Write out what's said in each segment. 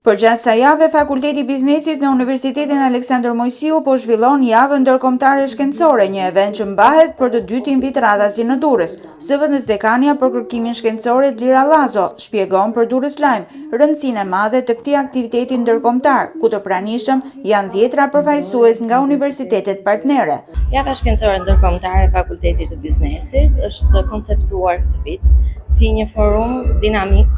Përgjatë kësaj jave, Fakulteti i Biznesit në Universitetin Aleksandër Mojsiu po zhvillon javën ndërkombëtare shkencore, një event që mbahet për të dytin vit radhasi në Durrës. Zëvendës dekania për kërkimin shkencor Lira Llazo shpjegon për Durrës Lajm rëndësinë e madhe të këtij aktiviteti ndërkombëtar, ku të pranishëm janë 10 përfaqësues nga universitetet partnere. Java shkencore ndërkombëtare e Fakultetit të Biznesit është konceptuar këtë vit si një forum dinamik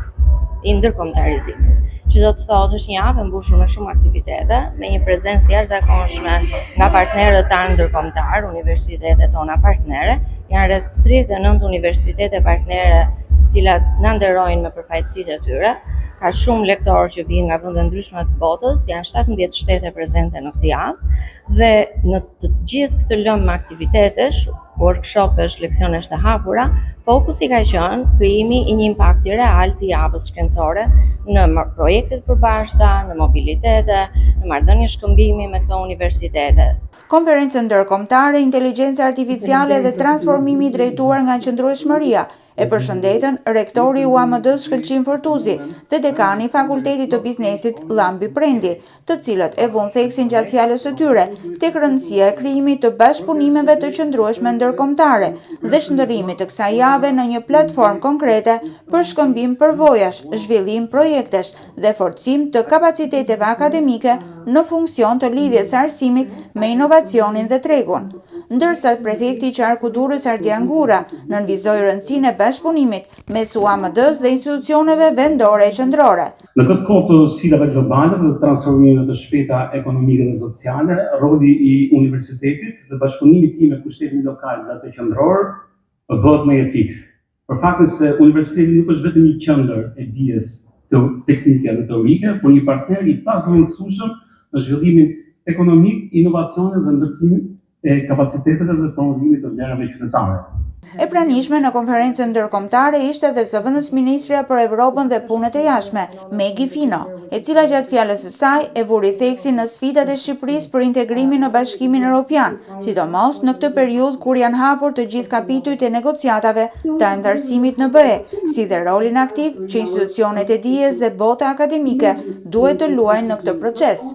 i ndërkombëtarizimit, që do të thotë është një javë mbushur me shumë aktivitete, me një prezencë të jashtëzakonshme nga partnerët tanë ndërkombëtar, universitetet tona partnere, janë rreth 39 universitete partnere të cilat na nderojnë me përfaqësitë e tyre. Ka shumë lektorë që vinë nga vende ndryshme të botës, janë 17 shtete prezente në këtë javë dhe në të gjithë këtë lëmë aktivitetesh, workshopesh, leksionesh të hapura, fokusi ka qenë krijimi i një impakti real të javës shkencore në projekte të përbashkëta, në mobilitete, në marrëdhënie shkëmbimi me këto universitete. Konferencën ndërkombëtare Inteligjenca Artificiale dhe Transformimi drejtuar nga qëndrueshmëria e përshëndetën rektori i UAMD-s Shkëlqim Fortuzi dhe dekani i Fakultetit të Biznesit Llambi Prendi, të cilët e vënë theksin gjatë fjalës së tyre tek rëndësia e krijimit të bashkëpunimeve të qëndrueshme ndërkombëtare dhe shndërrimit të kësaj jave në një platformë konkrete për shkëmbim përvojash, zhvillim projektesh dhe forcim të kapaciteteve akademike në funksion të lidhjes së arsimit me inovacionin dhe tregun. Ndërsa prefekti i Qarku Durrës Ardian Gura nënvizoi rëndësinë e bashkëpunimit mes UAMD-s dhe institucioneve vendore e qendrore. Në këtë kohë të sfidave globale dhe transformimeve të shpejta ekonomike dhe sociale, roli i universitetit dhe bashkëpunimi i tij me pushtetin lokal dhe të qendror bëhet më etik. Për faktin se universiteti nuk është vetëm një qendër e dijes teknike dhe teorike, por një partner i pazrëndësueshëm në zhvillimin ekonomik, inovacionin dhe ndërtimin e kapaciteteve dhe promovimit të vlerave qytetare. E pranishme në konferencën ndërkombëtare ishte edhe zëvendës ministrja për Evropën dhe punët e jashtme, Megi Fino, e cila gjatë fjalës së saj e vuri theksin në sfidat e Shqipërisë për integrimin në Bashkimin Evropian, sidomos në këtë periudhë kur janë hapur të gjithë kapitujt e negociatave të anëtarësimit në BE, si dhe rolin aktiv që institucionet e dijes dhe bota akademike duhet të luajnë në këtë proces.